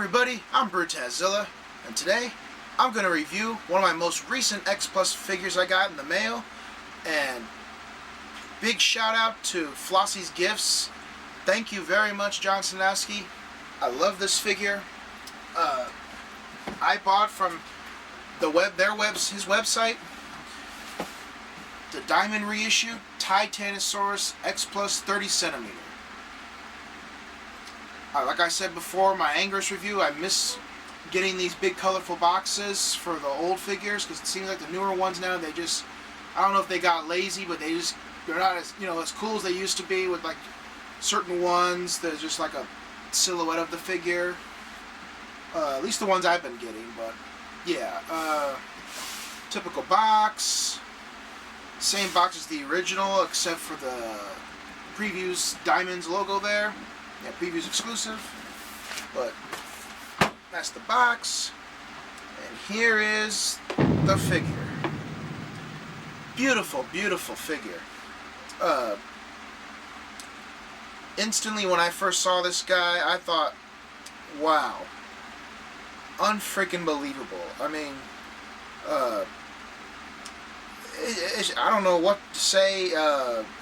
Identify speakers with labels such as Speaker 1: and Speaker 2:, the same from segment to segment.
Speaker 1: everybody, I'm Brutazilla, and today I'm going to review one of my most recent X Plus figures I got in the mail, and big shout out to Flossie's Gifts. Thank you very much, John Sanowski. I love this figure. I bought from his website, the Diamond Reissue Titanosaurus X Plus 30cm. Like I said before, my Anger's review, I miss getting these big colorful boxes for the old figures, because it seems like the newer ones now, they just, I don't know if they got lazy, but they're not as, as cool as they used to be with like certain ones. There's just like a silhouette of the figure. At least the ones I've been getting, but yeah. Typical box. Same box as the original, except for the Previews Diamonds logo there. Yeah, Previews exclusive. But that's the box. And here is the figure. Beautiful, beautiful figure. Instantly when I first saw this guy, I thought, wow. Unfreaking believable. I mean, I don't know what to say.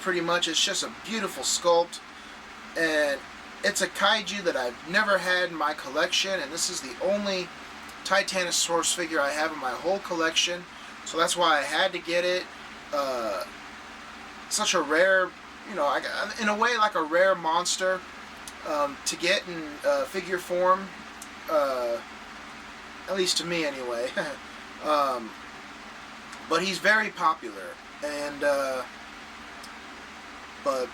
Speaker 1: Pretty much, it's just a beautiful sculpt, and it's a kaiju that I've never had in my collection, and this is the only Titanosaurus figure I have in my whole collection, so that's why I had to get it. Such a rare, in a way like a rare monster to get in figure form, at least to me anyway. But he's very popular, and but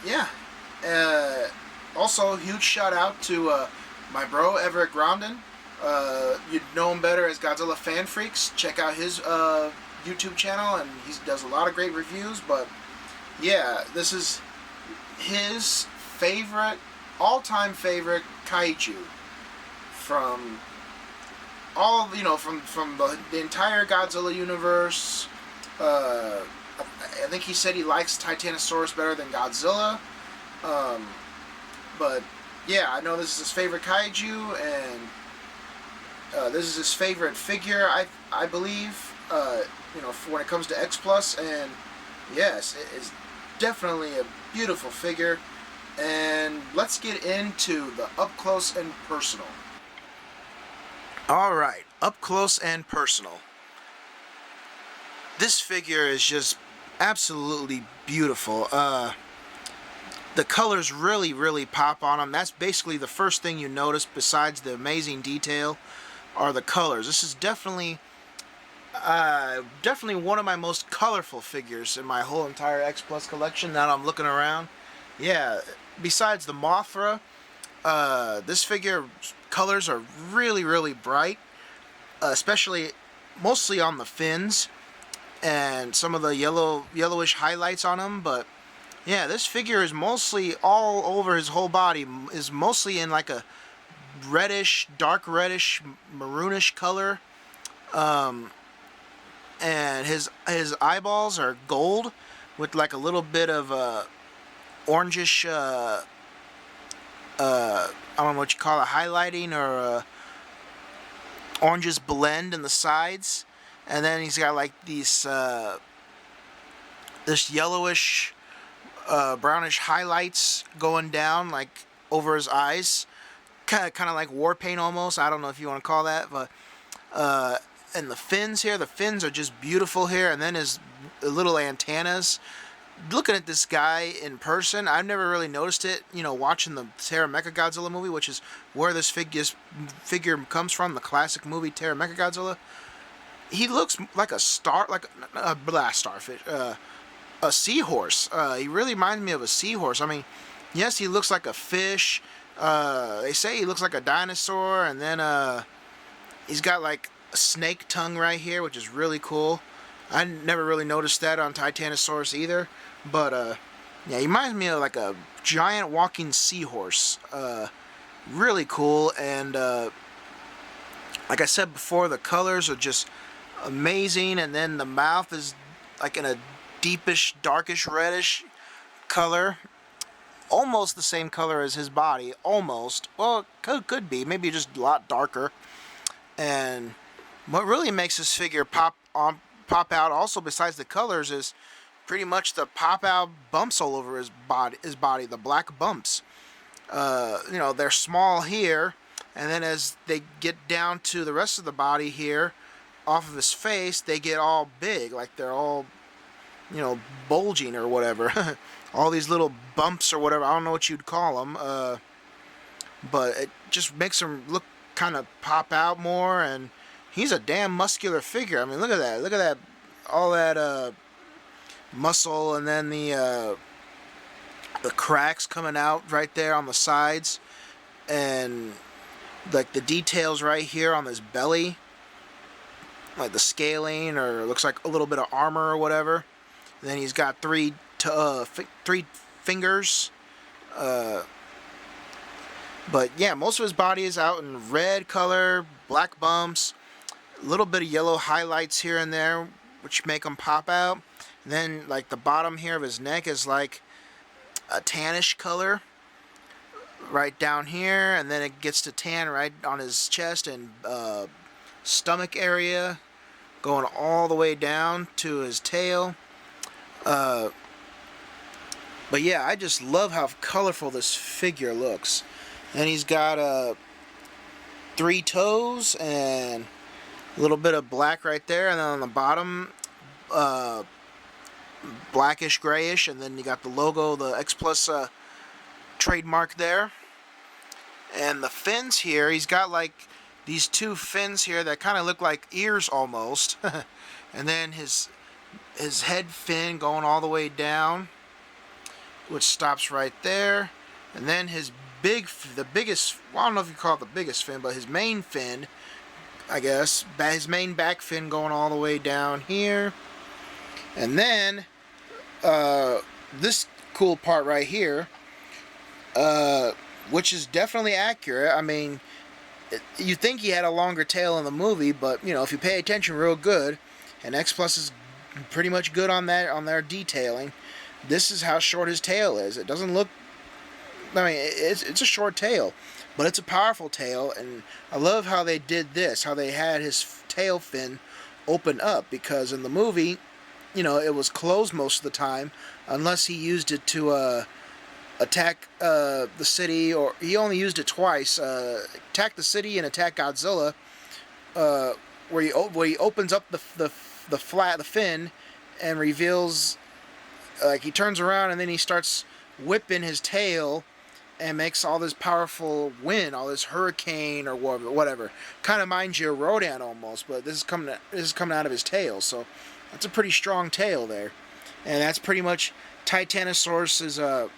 Speaker 1: yeah. Also, huge shout out to my bro Everett Grondin. You'd know him better as Godzilla Fan Freaks. Check out his YouTube channel, and he does a lot of great reviews. But yeah, this is his favorite, all-time favorite kaiju from all, from the entire Godzilla universe. I think he said he likes Titanosaurus better than Godzilla. But yeah, I know this is his favorite kaiju, and this is his favorite figure, I believe, when it comes to X Plus, and yes, it is definitely a beautiful figure. And let's get into the up close and personal. Alright, up close and personal. This figure is just absolutely beautiful. The colors really, really pop on them. That's basically the first thing you notice, besides the amazing detail, are the colors. This is definitely one of my most colorful figures in my whole entire X Plus collection. Now I'm looking around. Yeah, besides the Mothra, this figure colors are really, really bright, especially mostly on the fins and some of the yellowish highlights on them. But yeah, this figure is mostly all over his whole body, is mostly in like a reddish, dark reddish, maroonish color. And his eyeballs are gold with like a little bit of orangish, I don't know what you call it, highlighting or oranges blend in the sides. And then he's got like these this yellowish, brownish highlights going down like over his eyes, kind of like war paint almost. I don't know if you want to call that, but and the fins here, the fins are just beautiful here. And then his little antennas. Looking at this guy in person, I've never really noticed it, watching the Mechagodzilla movie, which is where this figure comes from, the classic movie Mechagodzilla. He looks like a starfish, a seahorse. He really reminds me of a seahorse. I mean, yes, he looks like a fish. They say he looks like a dinosaur, and then he's got like a snake tongue right here, which is really cool. I never really noticed that on Titanosaurus either, but yeah, he reminds me of like a giant walking seahorse. Really cool, and like I said before, the colors are just amazing, and then the mouth is like in a deepish, darkish, reddish color. almost the same color as his body, almost. Well, it could be, maybe just a lot darker. And what really makes this figure pop out, also besides the colors, is pretty much the pop out bumps all over his body, the black bumps. You know, they're small here, and then as they get down to the rest of the body here, off of his face, they get all big, like they're all, you know, bulging or whatever. All these little bumps or whatever, I don't know what you'd call them, but it just makes him look kind of pop out more, and he's a damn muscular figure. I mean, look at that, all that muscle, and then the cracks coming out right there on the sides, and like the details right here on his belly, like the scaling, or looks like a little bit of armor or whatever. And then he's got three fingers. But yeah, most of his body is out in red color, black bumps, a little bit of yellow highlights here and there, which make him pop out. And then like the bottom here of his neck is like a tannish color right down here, and then it gets to tan right on his chest and stomach area, going all the way down to his tail. But yeah, I just love how colorful this figure looks. And he's got 3 toes and a little bit of black right there, and then on the bottom blackish grayish, and then you got the logo, the X Plus trademark there. And the fins here, he's got like these 2 fins here that kind of look like ears almost. And then his head fin going all the way down, which stops right there. And then his the biggest, well, I don't know if you call it the biggest fin, but his main fin, I guess, his main back fin going all the way down here. And then this cool part right here, which is definitely accurate. I mean, you think he had a longer tail in the movie, but you know, if you pay attention real good, and X Plus is pretty much good on that, on their detailing, this is how short his tail is. It doesn't look, I mean, it's a short tail, but it's a powerful tail. And I love how they did this, how they had his tail fin open up, because in the movie, you know, it was closed most of the time, unless he used it to attack the city, or he only used it twice. Attack the city and attack Godzilla, where he opens up the fin and reveals, like, he turns around and then he starts whipping his tail and makes all this powerful wind, all this hurricane or whatever. Kind of reminds you of Rodan almost, but this is coming out of his tail, so that's a pretty strong tail there. And that's pretty much Titanosaurus'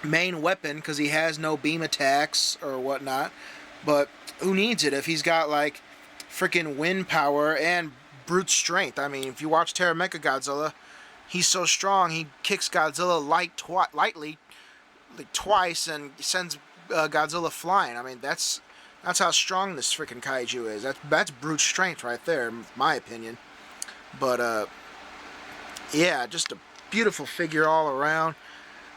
Speaker 1: main weapon, because he has no beam attacks or whatnot. But who needs it if he's got like freaking wind power and brute strength? I mean, if you watch Mechagodzilla, he's so strong he kicks Godzilla lightly like twice and sends Godzilla flying. I mean, that's how strong this freaking kaiju is. That's brute strength right there, in my opinion. But yeah, just a beautiful figure all around.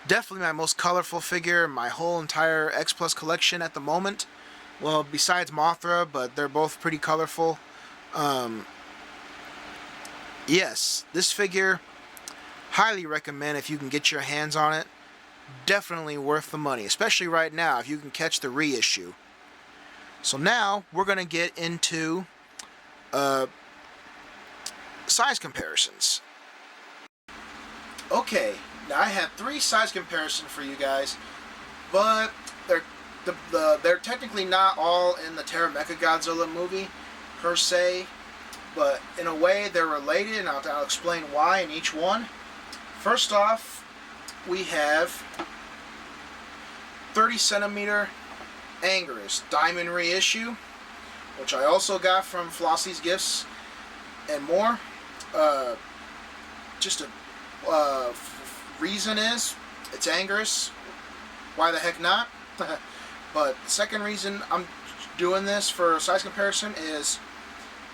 Speaker 1: Definitely my most colorful figure in my whole entire X Plus collection at the moment. Well, besides Mothra, but they're both pretty colorful. Yes, this figure, highly recommend if you can get your hands on it. Definitely worth the money, especially right now if you can catch the reissue. So now we're going to get into size comparisons. Okay, now I have 3 size comparisons for you guys, but they're technically not all in the Mechagodzilla movie per se, but in a way they're related, and I'll explain why in each one. First off, we have 30cm Anguirus Diamond Reissue, which I also got from Flossie's Gifts and more. Just a reason is it's Anguirus. Why the heck not? But the second reason I'm doing this for size comparison is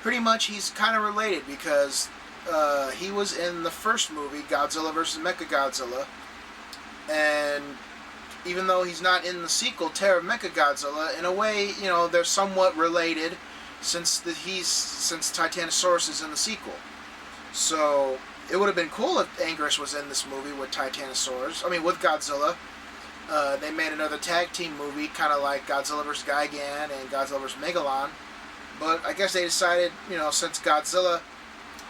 Speaker 1: pretty much he's kind of related, because he was in the first movie, Godzilla vs. Mechagodzilla, and even though he's not in the sequel, Terror of Mechagodzilla, in a way, you know, they're somewhat related since Titanosaurus is in the sequel. So it would have been cool if Anguirus was in this movie with Titanosaurus. I mean, with Godzilla. They made another tag team movie, kind of like Godzilla vs. Gigan and Godzilla vs. Megalon. But I guess they decided, you know, since Godzilla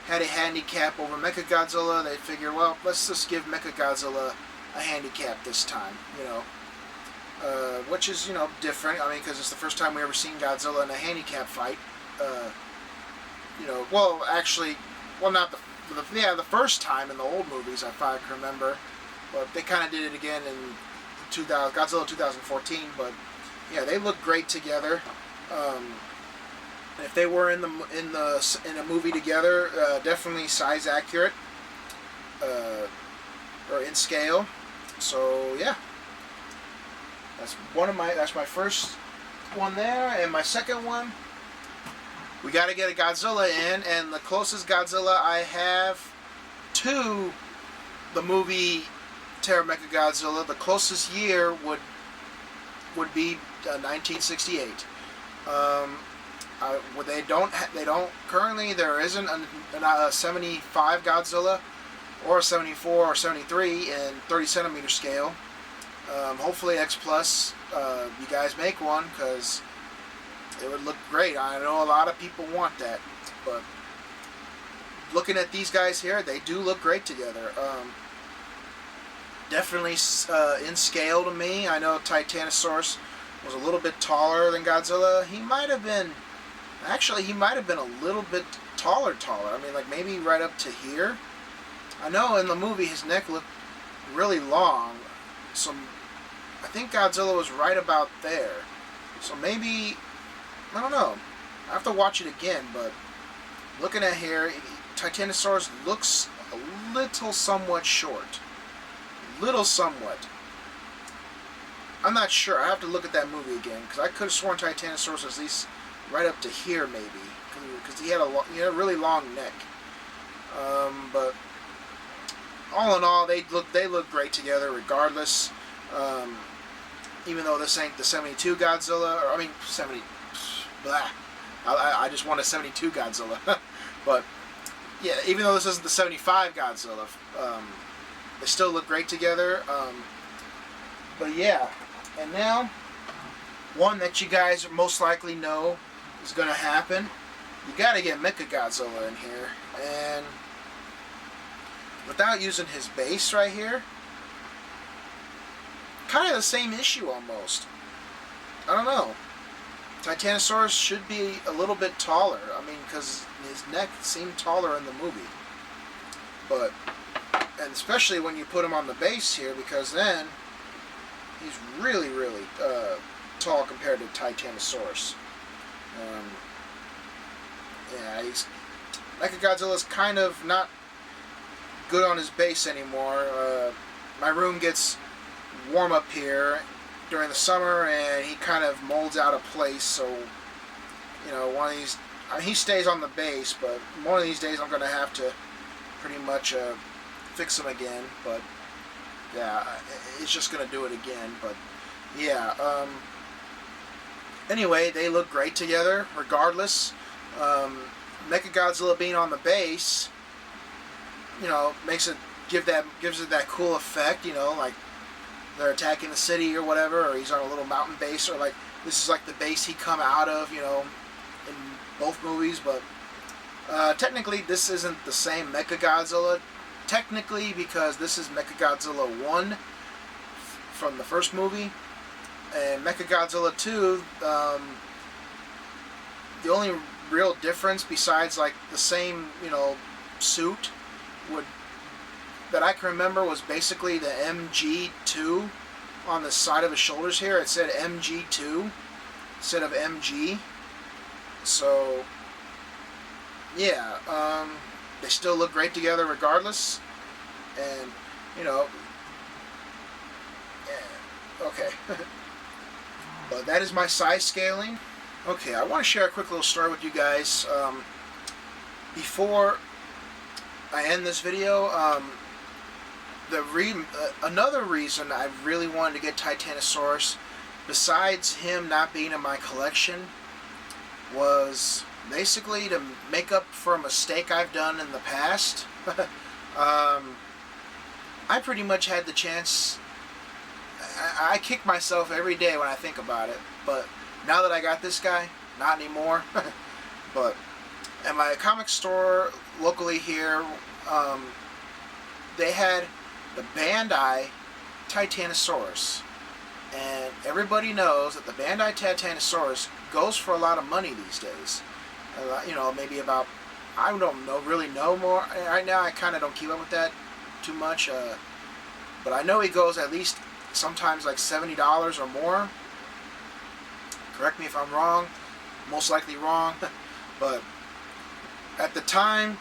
Speaker 1: had a handicap over Mechagodzilla, they figured, well, let's just give Mechagodzilla a handicap this time, you know. Which is, you know, different. I mean, because it's the first time we ever seen Godzilla in a handicap fight. You know, well, actually, well, not the first time in the old movies, if I can remember. But they kind of did it again in Godzilla 2014. But yeah, they look great together. If they were in a movie together, definitely size accurate, or in scale. So yeah, that's my first one there, and my second one, we got to get a Godzilla in, and the closest Godzilla I have to the movie Terror of Mechagodzilla, the closest year would be 1968. They don't currently, there isn't a 75 Godzilla or a 74 or 73 in 30 centimeter scale. Hopefully X Plus, you guys make one, because it would look great. I know a lot of people want that, but looking at these guys here, they do look great together. Definitely in scale to me. I know Titanosaurus was a little bit taller than Godzilla. He might have been a little bit taller. I mean, like maybe right up to here. I know in the movie his neck looked really long, so I think Godzilla was right about there. So maybe, I don't know. I have to watch it again, but looking at here, Titanosaurus looks a little somewhat short. Little somewhat. I'm not sure. I have to look at that movie again, because I could have sworn Titanosaurus was at least right up to here, maybe, because he had a really long neck. But all in all, they look great together, regardless. Even though this ain't the 72 Godzilla, or I mean 70. Blah. I just want a 72 Godzilla. But yeah, even though this isn't the 75 Godzilla, they still look great together. But yeah, and now one that you guys most likely know is going to happen. You got to get Mechagodzilla in here, and without using his base right here, kind of the same issue almost. I don't know. Titanosaurus should be a little bit taller. I mean, because his neck seemed taller in the movie. But, and especially when you put him on the base here, because then he's really, really tall compared to Titanosaurus. Yeah, Mechagodzilla's kind of not good on his base anymore. My room gets warm up here during the summer, and he kind of molds out of place. So, you know, one of these, I mean, he stays on the base, but one of these days I'm going to have to pretty much fix him again. But yeah, it's just going to do it again. But yeah, anyway, they look great together regardless. Mechagodzilla being on the base, you know, gives it that cool effect, you know, like they're attacking the city or whatever, or he's on a little mountain base, or like this is like the base he come out of, you know, in both movies. But technically this isn't the same Mechagodzilla, technically, because this is Mechagodzilla 1 from the first movie, and Mechagodzilla 2, the only real difference besides like the same, you know, suit that I can remember was basically the MG2 on the side of his shoulders here. It said MG2 instead of MG. So yeah, they still look great together regardless. And you know, yeah, okay. But that is my size scaling. Okay, I want to share a quick little story with you guys. Before I end this video, Another reason I really wanted to get Titanosaurus, besides him not being in my collection, was basically to make up for a mistake I've done in the past. I pretty much had the chance. I kick myself every day when I think about it, but now that I got this guy, not anymore. But at my comic store locally here, they had the Bandai Titanosaurus, and everybody knows that the Bandai Titanosaurus goes for a lot of money these days. You know, maybe about, I don't know, really know more. Right now I kind of don't keep up with that too much, but I know he goes at least sometimes like $70 or more. Correct me if I'm wrong, most likely wrong. But at the time,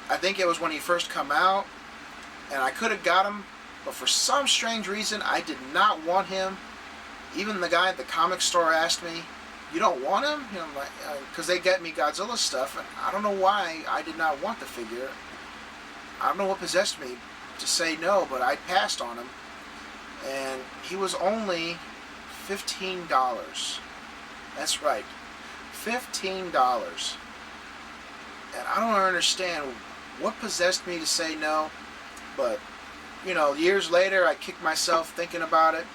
Speaker 1: I think it was when he first come out, and I could have got him, but for some strange reason I did not want him. Even the guy at the comic store asked me, "You don't want him?" You know, like, because they get me Godzilla stuff, and I don't know why I did not want the figure. I don't know what possessed me to say no, but I passed on him, and he was only $15. That's right, $15. And I don't understand what possessed me to say no, but you know, years later I kicked myself thinking about it,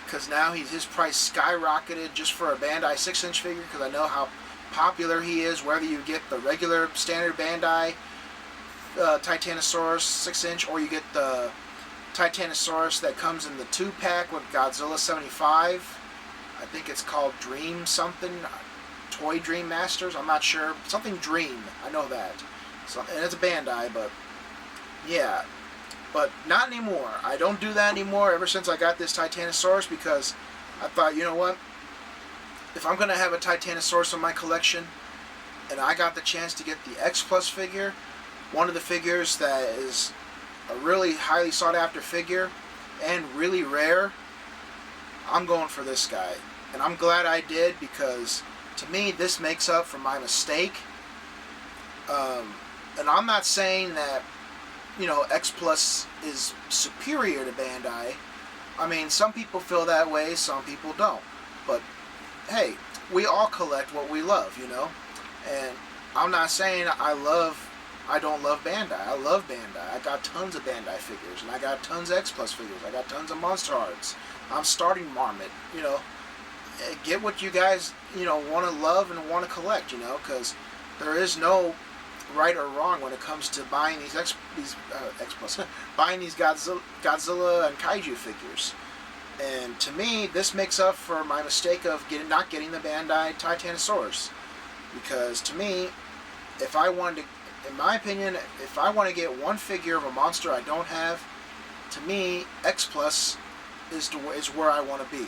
Speaker 1: because now his price skyrocketed just for a Bandai 6-inch figure, because I know how popular he is, whether you get the regular standard Bandai Titanosaurus 6-inch, or you get the Titanosaurus that comes in the 2-pack with Godzilla 75. I think it's called Dream something, Toy Dream Masters, I'm not sure, something Dream, I know that. So, and it's a Bandai, but yeah. But not anymore. I don't do that anymore ever since I got this Titanosaurus, because I thought, you know what? If I'm going to have a Titanosaurus in my collection, and I got the chance to get the X Plus figure, one of the figures that is a really highly sought after figure and really rare, I'm going for this guy. And I'm glad I did, because to me this makes up for my mistake. And I'm not saying that, you know, X Plus is superior to Bandai. I mean, some people feel that way, some people don't. But hey, we all collect what we love, you know. And I'm not saying I don't love Bandai. I love Bandai. I got tons of Bandai figures, and I got tons of X Plus figures. I got tons of Monster Hearts. I'm starting Marmot, you know. Get what you guys, you know, want to love and want to collect, you know, because there is no right or wrong when it comes to buying these buying these Godzilla and Kaiju figures. And to me, this makes up for my mistake of not getting the Bandai Titanosaurus, because to me, if I wanted to, in my opinion, if I want to get one figure of a monster I don't have, to me, X Plus is where I want to be.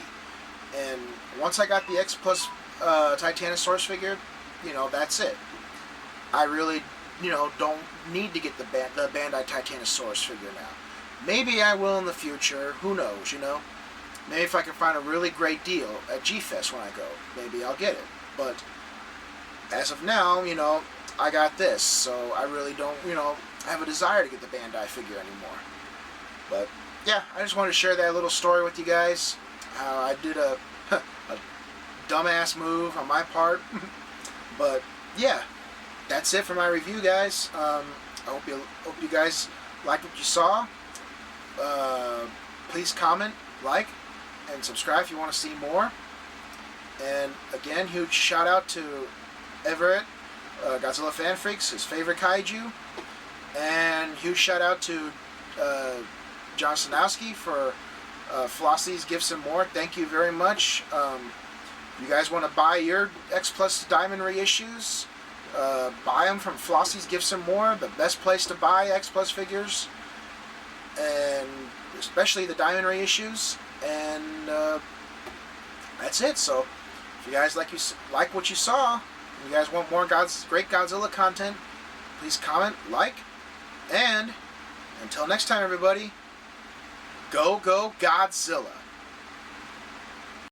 Speaker 1: And once I got the X Plus Titanosaurus figure, you know, that's it. I really, you know, don't need to get the Bandai Titanosaurus figure now. Maybe I will in the future. Who knows, you know? Maybe if I can find a really great deal at G-Fest when I go, maybe I'll get it. But as of now, you know, I got this, so I really don't, you know, have a desire to get the Bandai figure anymore. But yeah, I just wanted to share that little story with you guys. How I did a dumbass move on my part. But yeah, that's it for my review, guys. I hope you guys liked what you saw. Please comment, like, and subscribe if you want to see more. And again, huge shout out to Everett, Godzilla Fan Freaks, his favorite kaiju. And huge shout out to John Stanowski for Flossie's Gifts and More. Thank you very much. If you guys want to buy your X Plus Diamond Reissues, buy them from Flossie's Gifts and More, the best place to buy X Plus figures, and especially the Diamond Reissues. And that's it. So if you guys like what you saw, and you guys want more great Godzilla content, please comment, like, and until next time, everybody, go Godzilla.